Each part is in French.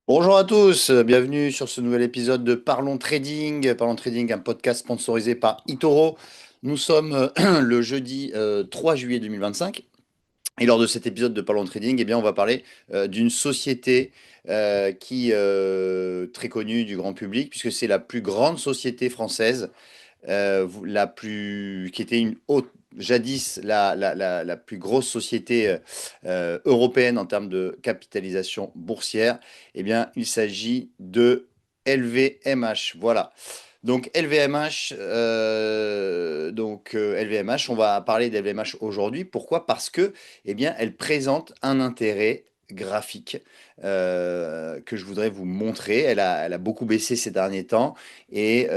Bonjour à tous, bienvenue sur ce nouvel épisode de Parlons Trading. Parlons Trading, un podcast sponsorisé par eToro. Nous sommes le jeudi 3 juillet 2025 et lors de cet épisode de Parlons Trading, eh bien, on va parler d'une société qui très connue du grand public puisque c'est la plus grande société française qui était jadis la plus grosse société européenne en termes de capitalisation boursière, eh bien, il s'agit de LVMH. Voilà. Donc LVMH, LVMH, on va parler d'LVMH aujourd'hui. Pourquoi? Parce que, eh bien, elle présente un intérêt graphique que je voudrais vous montrer. Elle a beaucoup baissé ces derniers temps et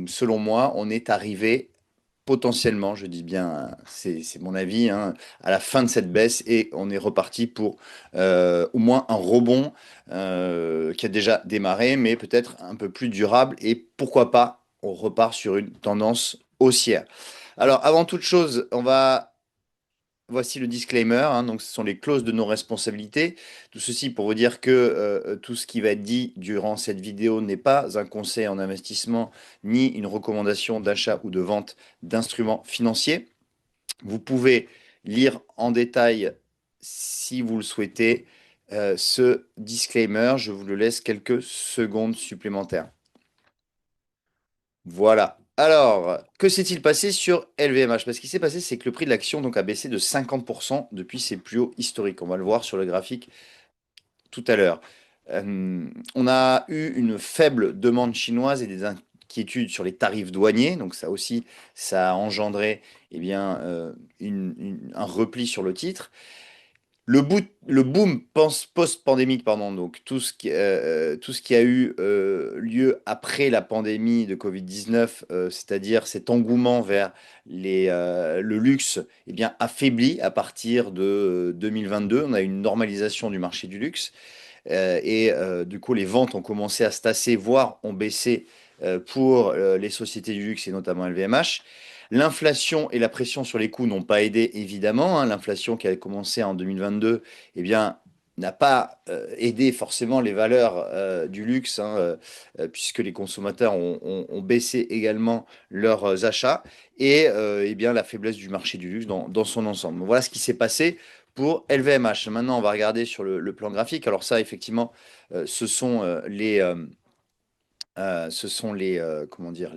selon moi, on est arrivé potentiellement, je dis bien, c'est mon avis, hein, à la fin de cette baisse et on est reparti pour au moins un rebond qui a déjà démarré, mais peut-être un peu plus durable et pourquoi pas, on repart sur une tendance haussière. Alors, avant toute chose, voici le disclaimer, hein, donc ce sont les clauses de non-responsabilité. Tout ceci pour vous dire que tout ce qui va être dit durant cette vidéo n'est pas un conseil en investissement ni une recommandation d'achat ou de vente d'instruments financiers. Vous pouvez lire en détail, si vous le souhaitez, ce disclaimer. Je vous le laisse quelques secondes supplémentaires. Voilà. Alors, que s'est-il passé sur LVMH? Parce qu'il s'est passé, c'est que le prix de l'action donc, a baissé de 50% depuis ses plus hauts historiques. On va le voir sur le graphique tout à l'heure. On a eu une faible demande chinoise et des inquiétudes sur les tarifs douaniers. Donc ça aussi, ça a engendré eh bien, un repli sur le titre. Le boom post-pandémique, pardon, donc tout ce qui a eu lieu après la pandémie de Covid-19, c'est-à-dire cet engouement vers le luxe, eh bien, affaibli à partir de 2022. On a eu une normalisation du marché du luxe du coup, les ventes ont commencé à se tasser, voire ont baissé pour les sociétés du luxe et notamment LVMH. L'inflation et la pression sur les coûts n'ont pas aidé, évidemment, hein. L'inflation qui a commencé en 2022, eh bien, n'a pas aidé forcément les valeurs du luxe, hein, puisque les consommateurs ont baissé également leurs achats, et eh bien, la faiblesse du marché du luxe dans son ensemble. Voilà ce qui s'est passé pour LVMH. Maintenant, on va regarder sur le plan graphique. Alors ça, effectivement, ce sont comment dire,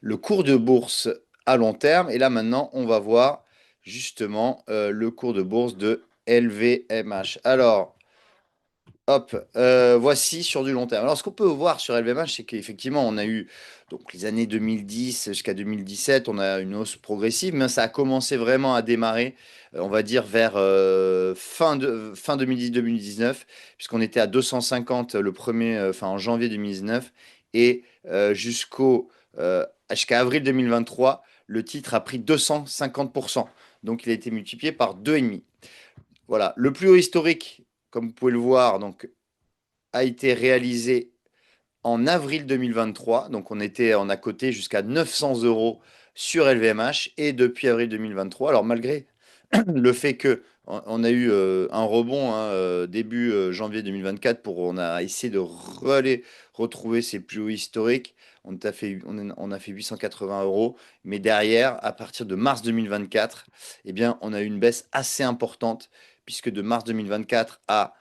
le cours de bourse à long terme. Et là, maintenant, on va voir justement le cours de bourse de LVMH. Alors, hop, voici sur du long terme. Alors, ce qu'on peut voir sur LVMH, c'est qu'effectivement, on a eu donc les années 2010 jusqu'à 2017, on a une hausse progressive, mais ça a commencé vraiment à démarrer, on va dire, vers fin 2010-2019, puisqu'on était à 250 en janvier 2019, et jusqu'à avril 2023, le titre a pris 250%. Donc, il a été multiplié par 2,5. Voilà, le plus haut historique, comme vous pouvez le voir, donc, a été réalisé en avril 2023. Donc on a coté jusqu'à 900 euros sur LVMH et depuis avril 2023. Alors malgré le fait que on a eu un rebond, hein, début janvier 2024 on a essayé de retrouver ses plus hauts historiques. On a fait 880 euros, mais derrière, à partir de mars 2024, eh bien, on a eu une baisse assez importante, puisque de mars 2024 à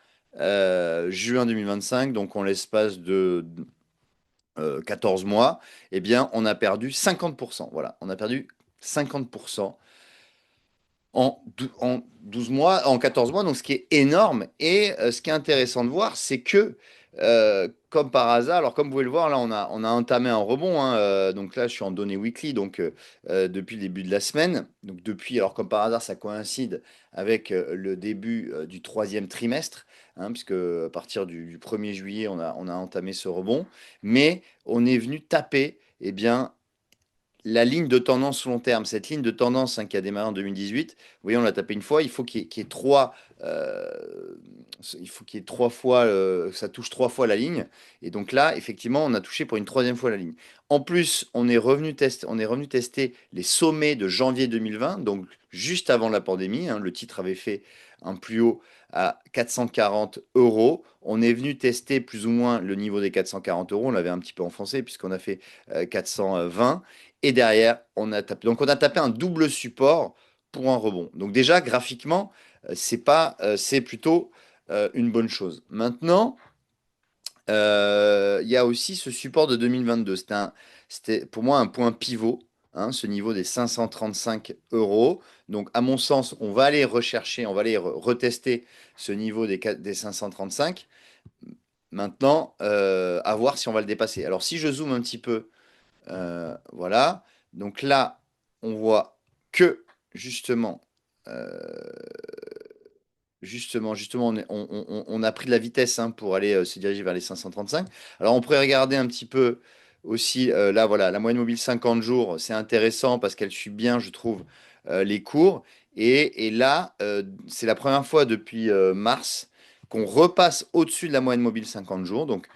juin 2025, donc en l'espace de 14 mois, eh bien, on a perdu 50%. Voilà, on a perdu 50% en 12 mois, en 14 mois, donc ce qui est énorme. Et ce qui est intéressant de voir, c'est que, comme par hasard, alors comme vous pouvez le voir, là, on a entamé un rebond, hein, donc là, je suis en données weekly, donc depuis le début de la semaine. Donc depuis, alors comme par hasard, ça coïncide avec le début du troisième trimestre, hein, puisque à partir du 1er juillet, on a entamé ce rebond. Mais on est venu taper, eh bien, la ligne de tendance long terme, cette ligne de tendance, hein, qui a démarré en 2018, vous voyez, on l'a tapé une fois, il faut qu'il y ait trois, euh, il faut qu'il y ait trois fois, ça touche trois fois la ligne. Et donc là, effectivement, on a touché pour une troisième fois la ligne. En plus, on est revenu tester les sommets de janvier 2020, donc juste avant la pandémie, hein. Le titre avait fait un plus haut à 440 euros. On est venu tester plus ou moins le niveau des 440 euros. On l'avait un petit peu enfoncé puisqu'on a fait 420. Et derrière, on a tapé un double support pour un rebond. Donc déjà, graphiquement, c'est plutôt une bonne chose. Maintenant, il y a aussi ce support de 2022. C'était pour moi un point pivot, hein, ce niveau des 535 euros. Donc, à mon sens, on va aller rechercher, on va aller retester ce niveau des 535. Maintenant, à voir si on va le dépasser. Alors, si je zoome un petit peu, voilà. Donc là, on voit que justement, euh, justement, on a pris de la vitesse, hein, pour aller se diriger vers les 535. Alors, on pourrait regarder un petit peu aussi, là, voilà, la moyenne mobile 50 jours, c'est intéressant parce qu'elle suit bien, je trouve, les cours. Et là, c'est la première fois depuis mars qu'on repasse au-dessus de la moyenne mobile 50 jours. Donc,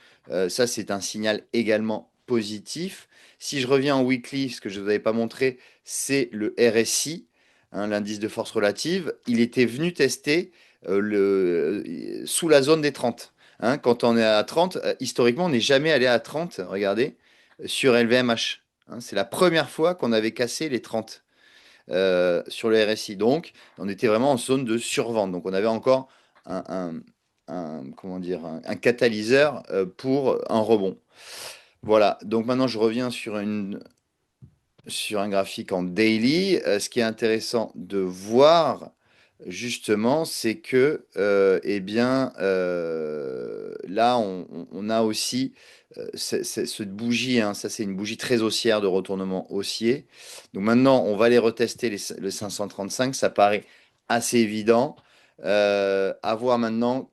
ça, c'est un signal également positif. Si je reviens en weekly, ce que je ne vous avais pas montré, c'est le RSI, hein, l'indice de force relative. Il était venu tester sous la zone des 30. Hein. Quand on est à 30, historiquement, on n'est jamais allé à 30, regardez, sur LVMH. Hein. C'est la première fois qu'on avait cassé les 30 sur le RSI. Donc, on était vraiment en zone de survente. Donc, on avait encore un, comment dire, un catalyseur pour un rebond. Voilà. Donc, maintenant, je reviens sur un graphique en daily. Ce qui est intéressant de voir, justement, c'est que, eh bien, là, on a aussi cette bougie, hein. Ça, c'est une bougie très haussière de retournement haussier. Donc maintenant, on va aller retester le 535. Ça paraît assez évident. À voir maintenant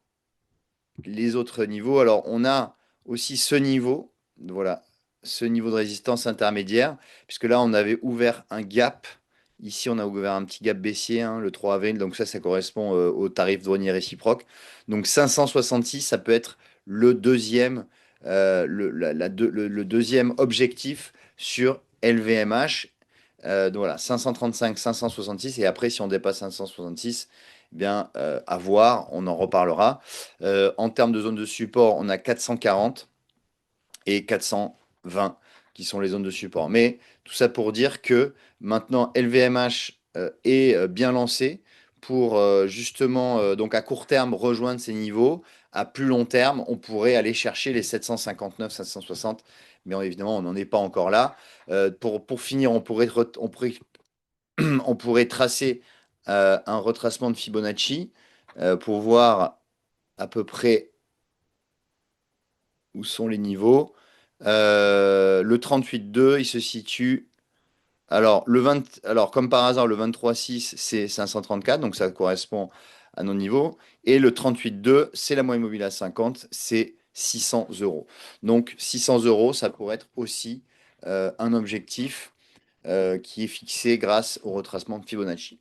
les autres niveaux. Alors, on a aussi ce niveau, voilà, ce niveau de résistance intermédiaire, puisque là, on avait ouvert un gap. Ici, on a ouvert un petit gap baissier, hein, le 3 avril. Donc ça correspond au tarif douanier réciproque. Donc 566, ça peut être le deuxième, le deuxième objectif sur LVMH. Donc voilà, 535, 566. Et après, si on dépasse 566, eh bien, à voir, on en reparlera. En termes de zone de support, on a 440 et 420 qui sont les zones de support. Mais tout ça pour dire que maintenant, LVMH est bien lancé pour justement, donc à court terme, rejoindre ces niveaux. À plus long terme, on pourrait aller chercher les 759, 760. Mais évidemment, on n'en est pas encore là. Pour finir, on pourrait tracer un retracement de Fibonacci pour voir à peu près où sont les niveaux. Le 38,2, il se situe. Alors, alors, comme par hasard, le 23,6, c'est 534, donc ça correspond à nos niveaux. Et le 38,2, c'est la moyenne mobile à 50, c'est 600 euros. Donc, 600 euros, ça pourrait être aussi un objectif qui est fixé grâce au retracement de Fibonacci.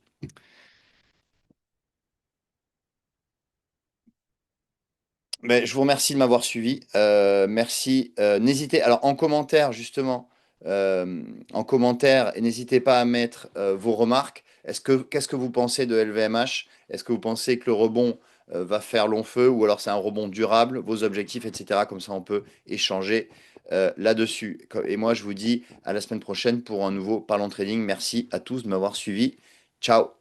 Ben, je vous remercie de m'avoir suivi. Merci. N'hésitez, alors en commentaire justement, en commentaire, et n'hésitez pas à mettre vos remarques. Qu'est-ce que vous pensez de LVMH? Est-ce que vous pensez que le rebond va faire long feu ou alors c'est un rebond durable, vos objectifs, etc. Comme ça, on peut échanger là-dessus. Et moi, je vous dis à la semaine prochaine pour un nouveau Parlons Trading. Merci à tous de m'avoir suivi. Ciao.